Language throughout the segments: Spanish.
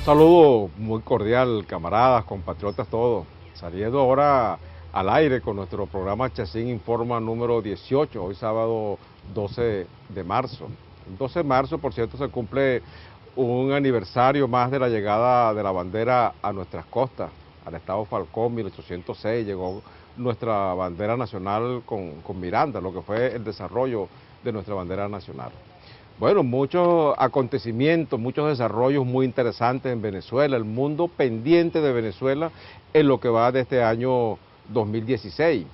Saludo muy cordial, camaradas, compatriotas, todos. Saliendo ahora al aire con nuestro programa Chacín Informa número 18, hoy sábado 12 de marzo. El 12 de marzo, por cierto, se cumple un aniversario más de la llegada de la bandera a nuestras costas, al estado Falcón, 1806, llegó nuestra bandera nacional con Miranda, lo que fue el desarrollo de nuestra bandera nacional. Bueno, muchos acontecimientos, muchos desarrollos muy interesantes en Venezuela, el mundo pendiente de Venezuela en lo que va de este año 2016.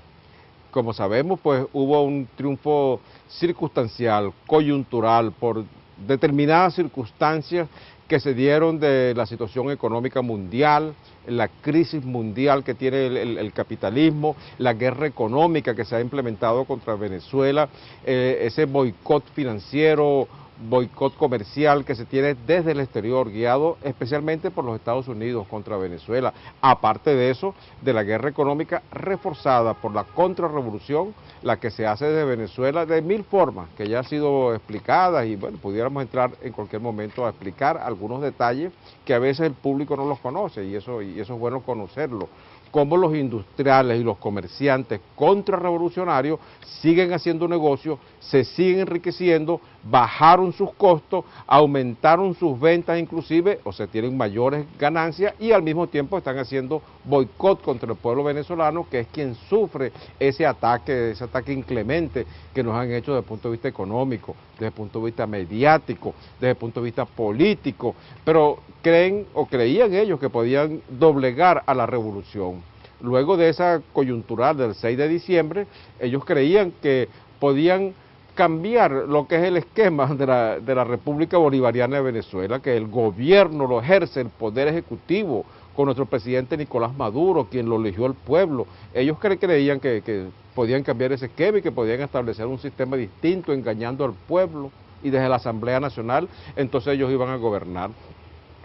Como sabemos, pues hubo un triunfo circunstancial, coyuntural, por determinadas circunstancias que se dieron de la situación económica mundial, la crisis mundial que tiene el capitalismo, la guerra económica que se ha implementado contra Venezuela, ese boicot financiero, boicot comercial que se tiene desde el exterior, guiado especialmente por los Estados Unidos contra Venezuela. Aparte de eso, de la guerra económica reforzada por la contrarrevolución, la que se hace desde Venezuela de mil formas, que ya han sido explicadas y bueno, pudiéramos entrar en cualquier momento a explicar algunos detalles que a veces el público no los conoce y eso es bueno conocerlo. Cómo los industriales y los comerciantes contrarrevolucionarios siguen haciendo negocios, se siguen enriqueciendo, bajaron sus costos, aumentaron sus ventas inclusive, o sea, tienen mayores ganancias y al mismo tiempo están haciendo boicot contra el pueblo venezolano, que es quien sufre ese ataque inclemente que nos han hecho desde el punto de vista económico, desde el punto de vista mediático, desde el punto de vista político, pero creen o creían ellos que podían doblegar a la revolución. Luego de esa coyuntural del 6 de diciembre, ellos creían que podían cambiar lo que es el esquema de la República Bolivariana de Venezuela, que el gobierno lo ejerce, el poder ejecutivo, con nuestro presidente Nicolás Maduro, quien lo eligió el pueblo. Ellos creían que podían cambiar ese esquema y que podían establecer un sistema distinto, engañando al pueblo, y desde la Asamblea Nacional, entonces ellos iban a gobernar.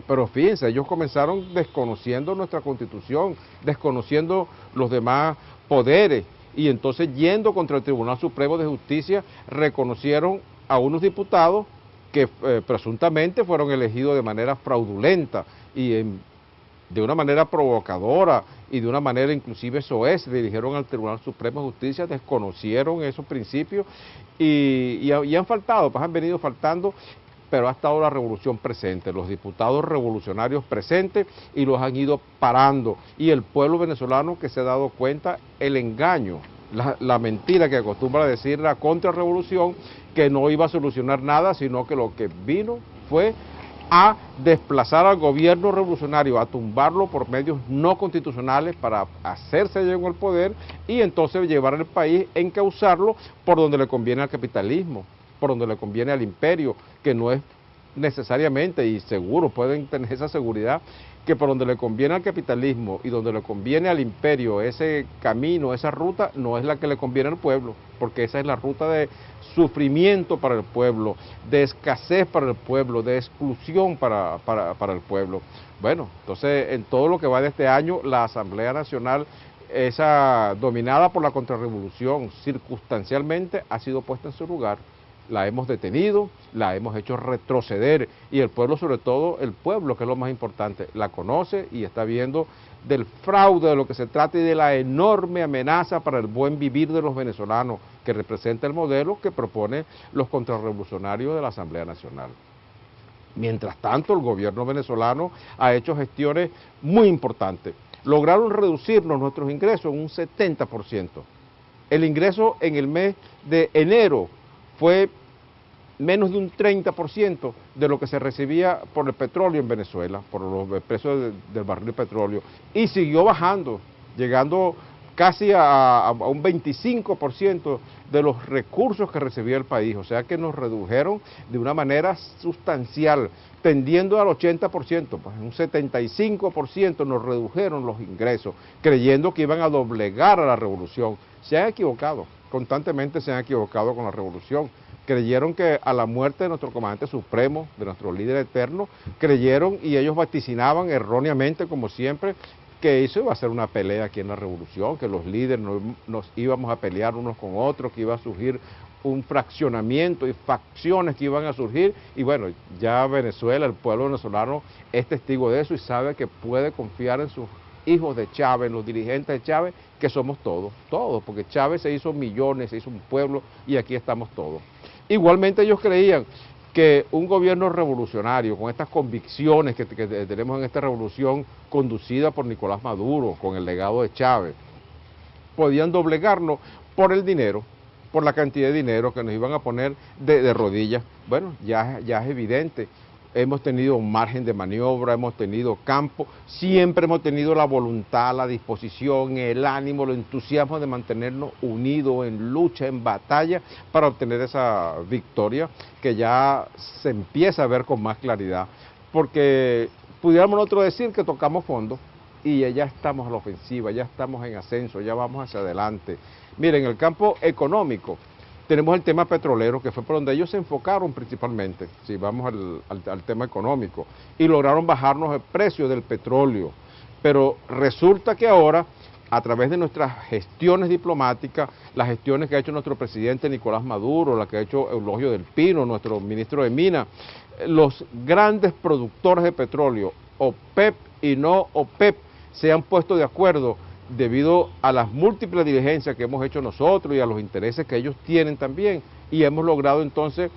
Pero fíjense, ellos comenzaron desconociendo nuestra Constitución, desconociendo los demás poderes, y entonces yendo contra el Tribunal Supremo de Justicia, reconocieron a unos diputados que presuntamente fueron elegidos de manera fraudulenta y de una manera provocadora y de una manera inclusive soez, se dirigieron al Tribunal Supremo de Justicia, desconocieron esos principios y han faltado, pues han venido faltando, pero ha estado la revolución presente, los diputados revolucionarios presentes y los han ido parando. Y el pueblo venezolano que se ha dado cuenta el engaño, la mentira que acostumbra a decir la contrarrevolución, que no iba a solucionar nada, sino que lo que vino fue a desplazar al gobierno revolucionario, a tumbarlo por medios no constitucionales para hacerse llegar al poder y entonces llevar al país, encauzarlo por donde le conviene al capitalismo, por donde le conviene al imperio, que no es necesariamente, y seguro pueden tener esa seguridad, que por donde le conviene al capitalismo y donde le conviene al imperio, ese camino, esa ruta, no es la que le conviene al pueblo, porque esa es la ruta de sufrimiento para el pueblo, de escasez para el pueblo, de exclusión para el pueblo. Bueno, entonces en todo lo que va de este año, la Asamblea Nacional, esa dominada por la contrarrevolución, circunstancialmente ha sido puesta en su lugar. La hemos detenido, la hemos hecho retroceder y el pueblo, sobre todo el pueblo, que es lo más importante, la conoce y está viendo del fraude de lo que se trata y de la enorme amenaza para el buen vivir de los venezolanos que representa el modelo que propone los contrarrevolucionarios de la Asamblea Nacional. Mientras tanto, el gobierno venezolano ha hecho gestiones muy importantes. Lograron reducirnos nuestros ingresos en un 70%. El ingreso en el mes de enero fue menos de un 30% de lo que se recibía por el petróleo en Venezuela, por los precios del barril de petróleo, y siguió bajando, llegando casi a un 25% de los recursos que recibía el país, o sea que nos redujeron de una manera sustancial, tendiendo al 80%, pues un 75% nos redujeron los ingresos, creyendo que iban a doblegar a la revolución. Se han equivocado, constantemente se han equivocado con la revolución. Creyeron que a la muerte de nuestro comandante supremo, de nuestro líder eterno, creyeron y ellos vaticinaban erróneamente, como siempre, que eso iba a ser una pelea aquí en la revolución, que los líderes nos íbamos a pelear unos con otros, que iba a surgir un fraccionamiento y facciones que iban a surgir, y bueno, ya Venezuela, el pueblo venezolano es testigo de eso y sabe que puede confiar en sus hijos de Chávez, en los dirigentes de Chávez, que somos todos, porque Chávez se hizo millones, se hizo un pueblo y aquí estamos todos. Igualmente ellos creían que un gobierno revolucionario, con estas convicciones que tenemos en esta revolución conducida por Nicolás Maduro, con el legado de Chávez, podían doblegarnos por el dinero, por la cantidad de dinero que nos iban a poner de rodillas. Bueno, ya es evidente, hemos tenido un margen de maniobra, hemos tenido campo, siempre hemos tenido la voluntad, la disposición, el ánimo, el entusiasmo de mantenernos unidos en lucha, en batalla, para obtener esa victoria que ya se empieza a ver con más claridad, porque pudiéramos nosotros decir que tocamos fondo, y ya estamos a la ofensiva, ya estamos en ascenso, ya vamos hacia adelante. Miren, en el campo económico tenemos el tema petrolero, que fue por donde ellos se enfocaron principalmente, si vamos al tema económico, y lograron bajarnos el precio del petróleo. Pero resulta que ahora, a través de nuestras gestiones diplomáticas, las gestiones que ha hecho nuestro presidente Nicolás Maduro, la que ha hecho Eulogio del Pino, nuestro ministro de Minas, los grandes productores de petróleo, OPEP y no OPEP, se han puesto de acuerdo debido a las múltiples diligencias que hemos hecho nosotros y a los intereses que ellos tienen también, y hemos logrado entonces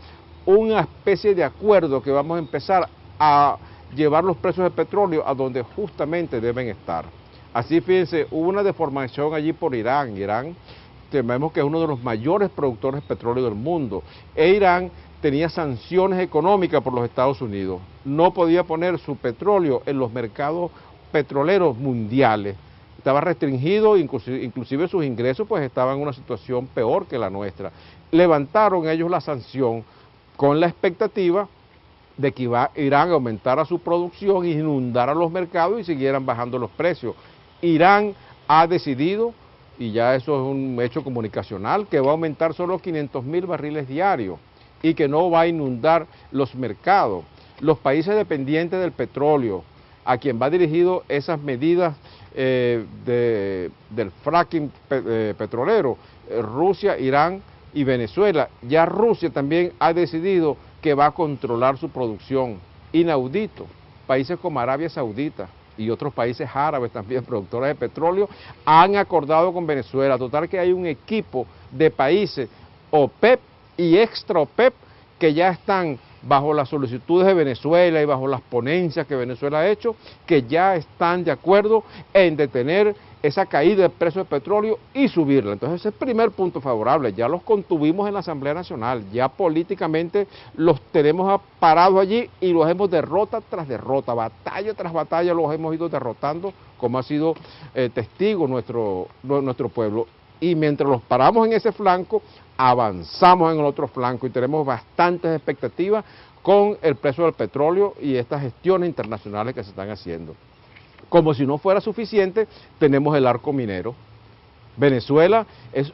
una especie de acuerdo que vamos a empezar a llevar los precios de petróleo a donde justamente deben estar. Así, fíjense, hubo una deformación allí por Irán. Irán, tememos que es uno de los mayores productores de petróleo del mundo, e Irán tenía sanciones económicas por los Estados Unidos, no podía poner su petróleo en los mercados petroleros mundiales, estaba restringido, inclusive sus ingresos pues estaban en una situación peor que la nuestra. Levantaron ellos la sanción con la expectativa de que Irán aumentara su producción, inundara los mercados y siguieran bajando los precios. Irán ha decidido, y ya eso es un hecho comunicacional, que va a aumentar solo 500.000 barriles diarios y que no va a inundar los mercados. Los países dependientes del petróleo, a quien va dirigido esas medidas del fracking petrolero, Rusia, Irán y Venezuela. Ya Rusia también ha decidido que va a controlar su producción. Inaudito. Países como Arabia Saudita y otros países árabes también, productores de petróleo, han acordado con Venezuela. Total que hay un equipo de países OPEP y extra OPEP que ya están bajo las solicitudes de Venezuela y bajo las ponencias que Venezuela ha hecho, que ya están de acuerdo en detener esa caída del precio del petróleo y subirla. Entonces ese es el primer punto favorable, ya los contuvimos en la Asamblea Nacional, ya políticamente los tenemos parados allí y los hemos derrota tras derrota, batalla tras batalla los hemos ido derrotando, como ha sido testigo nuestro pueblo. Y mientras los paramos en ese flanco, avanzamos en el otro flanco y tenemos bastantes expectativas con el precio del petróleo y estas gestiones internacionales que se están haciendo. Como si no fuera suficiente, tenemos el arco minero. Venezuela es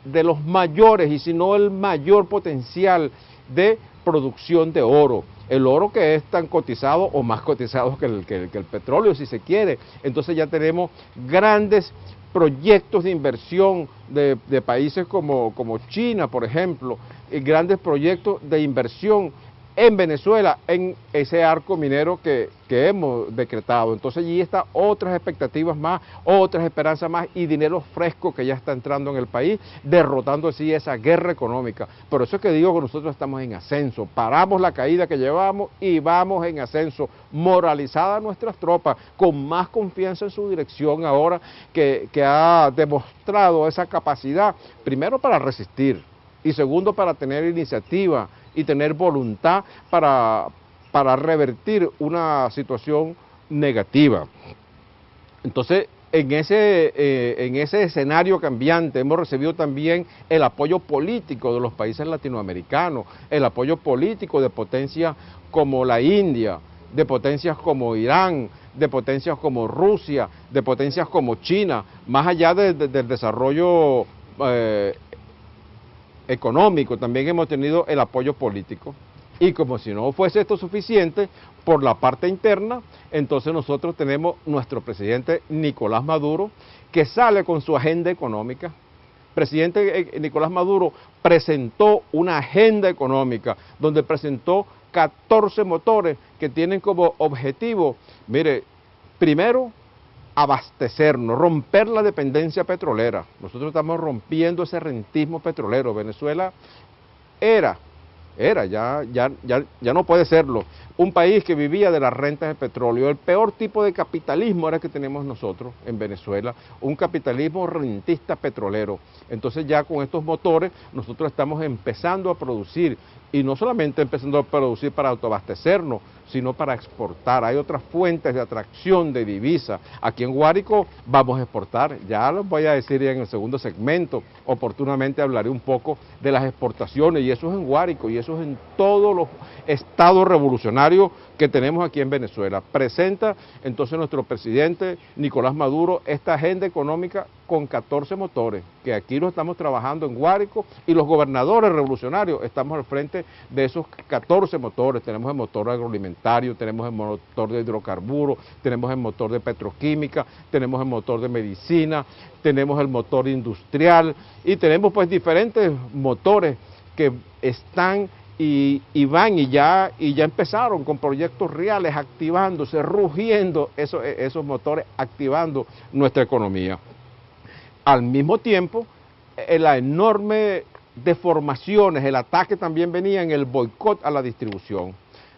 de los mayores, y si no el mayor potencial de producción de oro. El oro que es tan cotizado o más cotizado que el petróleo, si se quiere. Entonces ya tenemos grandes proyectos de inversión de países como China, por ejemplo, y grandes proyectos de inversión en Venezuela, en ese arco minero que hemos decretado. Entonces allí están otras expectativas más, otras esperanzas más y dinero fresco que ya está entrando en el país, derrotando así esa guerra económica. Por eso es que digo que nosotros estamos en ascenso, paramos la caída que llevamos y vamos en ascenso, moralizadas nuestras tropas, con más confianza en su dirección ahora que ha demostrado esa capacidad, primero para resistir y segundo para tener iniciativa y tener voluntad para revertir una situación negativa. Entonces, en ese escenario cambiante hemos recibido también el apoyo político de los países latinoamericanos, el apoyo político de potencias como la India, de potencias como Irán, de potencias como Rusia, de potencias como China, más allá del desarrollo económico, también hemos tenido el apoyo político. Y como si no fuese esto suficiente, por la parte interna, entonces nosotros tenemos nuestro presidente Nicolás Maduro, que sale con su agenda económica, presidente Nicolás Maduro presentó una agenda económica donde presentó 14 motores que tienen como objetivo, mire, primero, abastecernos, romper la dependencia petrolera. Nosotros estamos rompiendo ese rentismo petrolero. Venezuela ya no puede serlo, un país que vivía de las rentas de petróleo. El peor tipo de capitalismo era que tenemos nosotros en Venezuela, un capitalismo rentista petrolero. Entonces ya con estos motores nosotros estamos empezando a producir, y no solamente empezando a producir para autoabastecernos, sino para exportar. Hay otras fuentes de atracción de divisas. Aquí en Guárico vamos a exportar, ya lo voy a decir en el segundo segmento, oportunamente hablaré un poco de las exportaciones, y eso es en Guárico, y eso es en todos los estados revolucionarios que tenemos aquí en Venezuela. Presenta entonces nuestro presidente Nicolás Maduro esta agenda económica con 14 motores, que aquí lo estamos trabajando en Guárico, y los gobernadores revolucionarios estamos al frente de esos 14 motores. Tenemos el motor agroalimentario, tenemos el motor de hidrocarburos, tenemos el motor de petroquímica, tenemos el motor de medicina, tenemos el motor industrial, y tenemos pues diferentes motores que están y ya empezaron con proyectos reales, activándose, rugiendo esos motores, activando nuestra economía. Al mismo tiempo, la enorme deformaciones, el ataque también venía en el boicot a la distribución.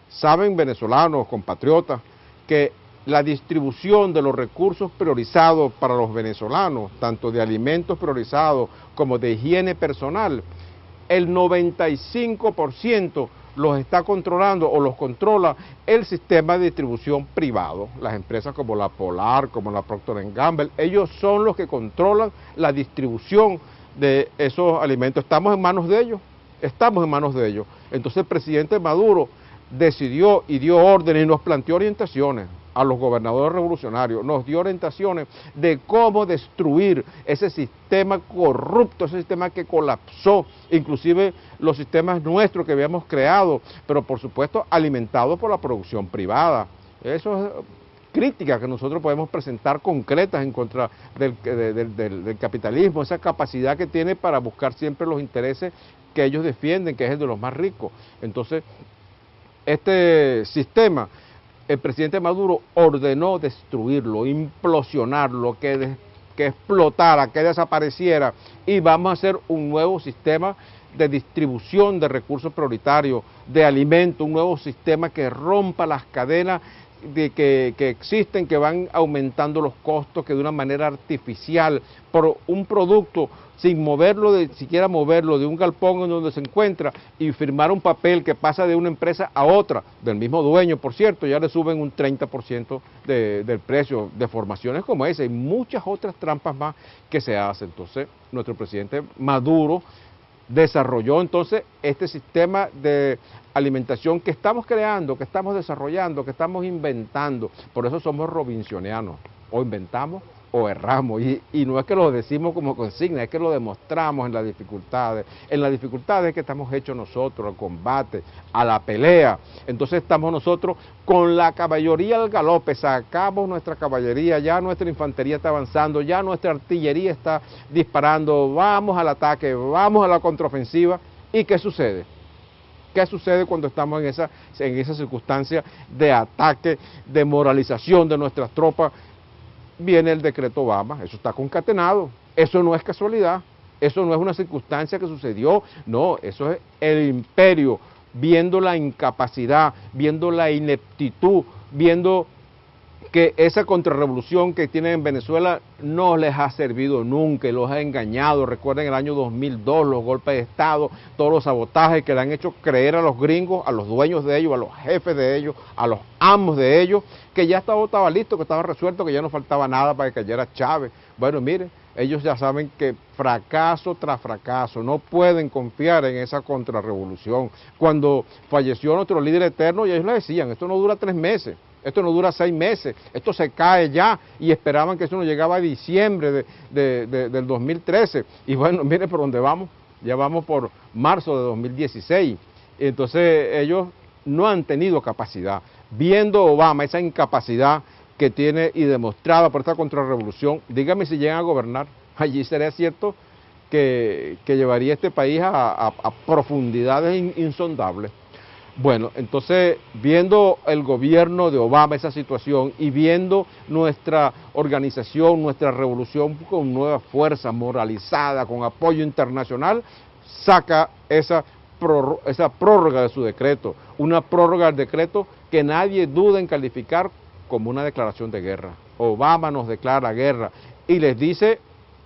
Saben, venezolanos, compatriotas, que la distribución de los recursos priorizados para los venezolanos, tanto de alimentos priorizados como de higiene personal, el 95% los está controlando o los controla el sistema de distribución privado. Las empresas como la Polar, como la Procter & Gamble, ellos son los que controlan la distribución de esos alimentos. Estamos en manos de ellos. Entonces el presidente Maduro decidió y dio órdenes y nos planteó orientaciones a los gobernadores revolucionarios, nos dio orientaciones de cómo destruir ese sistema corrupto, ese sistema que colapsó, inclusive los sistemas nuestros que habíamos creado, pero por supuesto alimentados por la producción privada. Eso es críticas que nosotros podemos presentar concretas en contra del capitalismo, esa capacidad que tiene para buscar siempre los intereses que ellos defienden, que es el de los más ricos. Entonces, este sistema, el presidente Maduro ordenó destruirlo, implosionarlo, que explotara, que desapareciera, y vamos a hacer un nuevo sistema de distribución de recursos prioritarios, de alimentos, un nuevo sistema que rompa las cadenas que existen, que van aumentando los costos, que de una manera artificial, por un producto, sin siquiera moverlo de un galpón en donde se encuentra, y firmar un papel que pasa de una empresa a otra, del mismo dueño, por cierto, ya le suben un 30% del precio, de formaciones como esa, y muchas otras trampas más que se hacen. Entonces, nuestro presidente Maduro desarrolló entonces este sistema de alimentación que estamos creando, que estamos desarrollando, que estamos inventando. Por eso somos robinsonianos, o inventamos o erramos, y no es que lo decimos como consigna, es que lo demostramos en las dificultades que estamos hechos nosotros, al combate, a la pelea. Entonces estamos nosotros con la caballería al galope, sacamos nuestra caballería, ya nuestra infantería está avanzando, ya nuestra artillería está disparando, vamos al ataque, vamos a la contraofensiva. ¿Y qué sucede? ¿Qué sucede cuando estamos en esa circunstancia de ataque, de moralización de nuestras tropas? Viene el decreto Obama, eso está concatenado, eso no es casualidad, eso no es una circunstancia que sucedió, no, eso es el imperio, viendo la incapacidad, viendo la ineptitud, viendo que esa contrarrevolución que tienen en Venezuela no les ha servido nunca y los ha engañado. Recuerden el año 2002, los golpes de Estado, todos los sabotajes que le han hecho creer a los gringos, a los dueños de ellos, a los jefes de ellos, a los amos de ellos, que ya estaba listo, que estaba resuelto, que ya no faltaba nada para que cayera Chávez. Bueno, miren, ellos ya saben que fracaso tras fracaso, no pueden confiar en esa contrarrevolución. Cuando falleció nuestro líder eterno, y ellos le decían, esto no dura 3 meses. Esto no dura 6 meses, esto se cae ya, y esperaban que eso no llegaba a diciembre del 2013. Y bueno, mire por dónde vamos, ya vamos por marzo de 2016. Entonces ellos no han tenido capacidad. Viendo Obama esa incapacidad que tiene y demostrada por esta contrarrevolución, dígame si llegan a gobernar, allí sería cierto que llevaría este país a profundidades insondables. Bueno, entonces, viendo el gobierno de Obama esa situación y viendo nuestra organización, nuestra revolución con nueva fuerza, moralizada, con apoyo internacional, saca esa prórroga de su decreto, una prórroga del decreto que nadie duda en calificar como una declaración de guerra. Obama nos declara guerra y les dice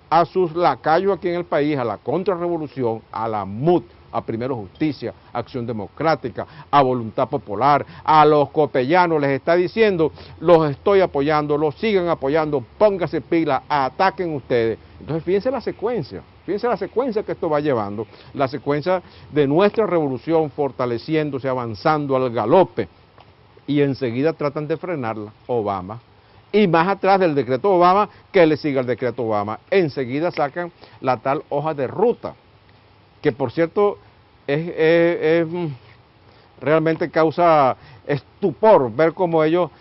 a sus lacayos aquí en el país, a la contrarrevolución, a la MUD, a Primero Justicia, Acción Democrática, a Voluntad Popular, a los copellanos, les está diciendo, los estoy apoyando, los sigan apoyando, pónganse pila, ataquen ustedes. Entonces fíjense la secuencia que esto va llevando, la secuencia de nuestra revolución fortaleciéndose, avanzando al galope, y enseguida tratan de frenarla, Obama. Y más atrás del decreto Obama, que le siga el decreto Obama, enseguida sacan la tal hoja de ruta, que por cierto realmente causa estupor ver cómo ellos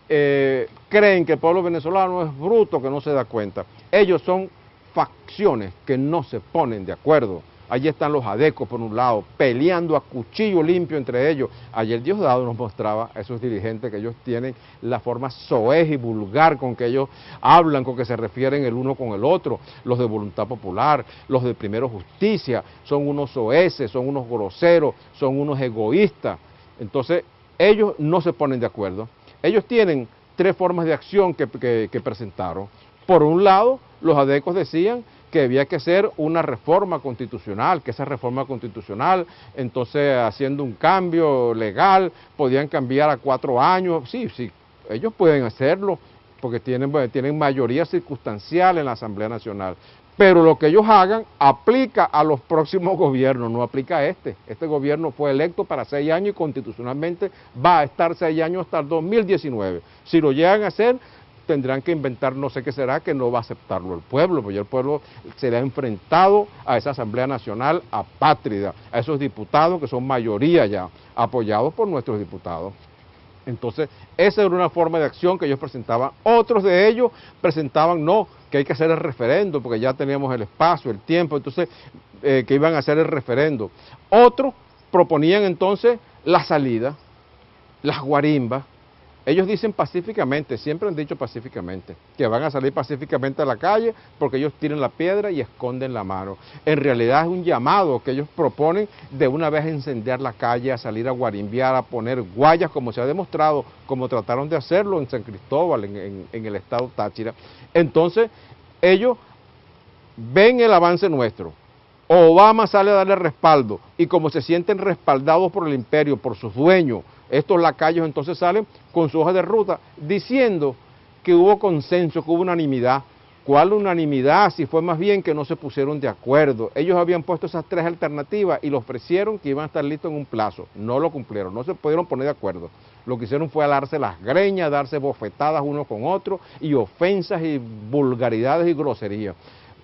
creen que el pueblo venezolano es bruto, que no se da cuenta. Ellos son facciones que no se ponen de acuerdo. Allí están los adecos por un lado, peleando a cuchillo limpio entre ellos. Ayer Diosdado nos mostraba a esos dirigentes que ellos tienen la forma soez y vulgar con que ellos hablan, con que se refieren el uno con el otro. Los de Voluntad Popular, los de Primero Justicia, son unos soeces, son unos groseros, son unos egoístas. Entonces, ellos no se ponen de acuerdo. Ellos tienen tres formas de acción que presentaron. Por un lado, los adecos decían que había que hacer una reforma constitucional, que esa reforma constitucional, entonces haciendo un cambio legal, podían cambiar a 4 años, sí, ellos pueden hacerlo, porque tienen mayoría circunstancial en la Asamblea Nacional, pero lo que ellos hagan aplica a los próximos gobiernos, no aplica a este. Este gobierno fue electo para 6 años y constitucionalmente va a estar 6 años hasta el 2019. Si lo llegan a hacer, tendrán que inventar no sé qué será, que no va a aceptarlo el pueblo, porque el pueblo será enfrentado a esa Asamblea Nacional apátrida, a esos diputados que son mayoría ya, apoyados por nuestros diputados. Entonces, esa era una forma de acción que ellos presentaban. Otros de ellos presentaban, no, que hay que hacer el referendo, porque ya teníamos el espacio, el tiempo, entonces, que iban a hacer el referendo. Otros proponían entonces la salida, las guarimbas. Ellos dicen pacíficamente, siempre han dicho pacíficamente, que van a salir pacíficamente a la calle porque ellos tiran la piedra y esconden la mano. En realidad es un llamado que ellos proponen de una vez a incendiar la calle, a salir a guarimbiar, a poner guayas, como se ha demostrado, como trataron de hacerlo en San Cristóbal, en el estado Táchira. Entonces, ellos ven el avance nuestro. Obama sale a darle respaldo y como se sienten respaldados por el imperio, por sus dueños, estos lacayos entonces salen con su hoja de ruta diciendo que hubo consenso, que hubo unanimidad. ¿Cuál unanimidad? Si fue más bien que no se pusieron de acuerdo. Ellos habían puesto esas 3 alternativas y les ofrecieron que iban a estar listos en un plazo. No lo cumplieron, no se pudieron poner de acuerdo. Lo que hicieron fue alarse las greñas, darse bofetadas uno con otro y ofensas y vulgaridades y groserías.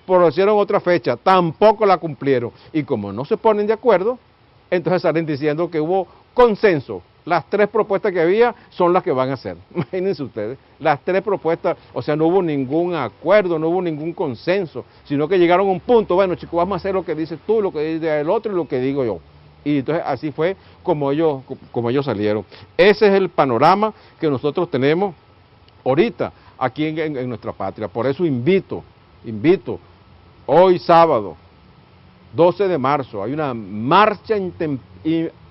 Propusieron otra fecha, tampoco la cumplieron. Y como no se ponen de acuerdo, entonces salen diciendo que hubo consenso. Las 3 propuestas que había son las que van a hacer. Imagínense ustedes, las 3 propuestas, o sea, no hubo ningún acuerdo, no hubo ningún consenso, sino que llegaron a un punto, bueno chicos, vamos a hacer lo que dices tú, lo que dice el otro y lo que digo yo. Y entonces así fue como ellos salieron. Ese es el panorama que nosotros tenemos ahorita aquí en nuestra patria. Por eso invito, hoy sábado, 12 de marzo, hay una marcha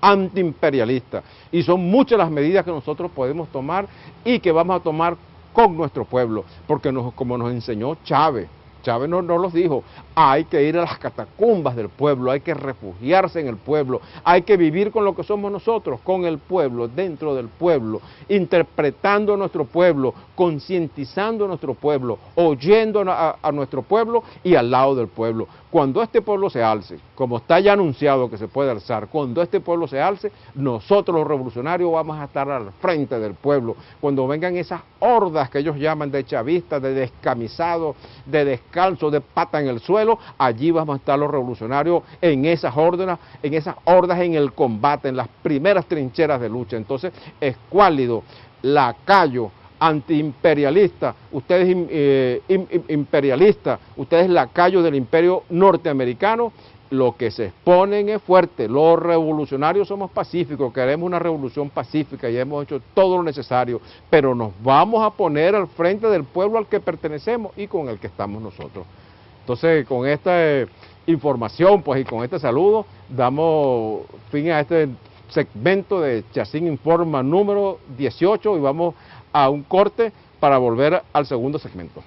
antiimperialista y son muchas las medidas que nosotros podemos tomar y que vamos a tomar con nuestro pueblo, porque como nos enseñó Chávez no los dijo, hay que ir a las catacumbas del pueblo, hay que refugiarse en el pueblo, hay que vivir con lo que somos nosotros, con el pueblo, dentro del pueblo, interpretando a nuestro pueblo, concientizando a nuestro pueblo, oyendo a nuestro pueblo y al lado del pueblo. Cuando este pueblo se alce, como está ya anunciado que se puede alzar, cuando este pueblo se alce, nosotros los revolucionarios vamos a estar al frente del pueblo. Cuando vengan esas hordas que ellos llaman de chavistas, de descamisados, de descalzos, de pata en el suelo, allí vamos a estar los revolucionarios en esas hordas, en el combate, en las primeras trincheras de lucha. Entonces, escuálido, lacayo, antiimperialista, ustedes imperialistas, ustedes lacayos del imperio norteamericano, lo que se exponen es fuerte. Los revolucionarios somos pacíficos, queremos una revolución pacífica y hemos hecho todo lo necesario, pero nos vamos a poner al frente del pueblo al que pertenecemos y con el que estamos nosotros. Entonces, con esta información pues, y con este saludo, damos fin a este segmento de Chacín Informa número 18 y vamos a un corte para volver al segundo segmento.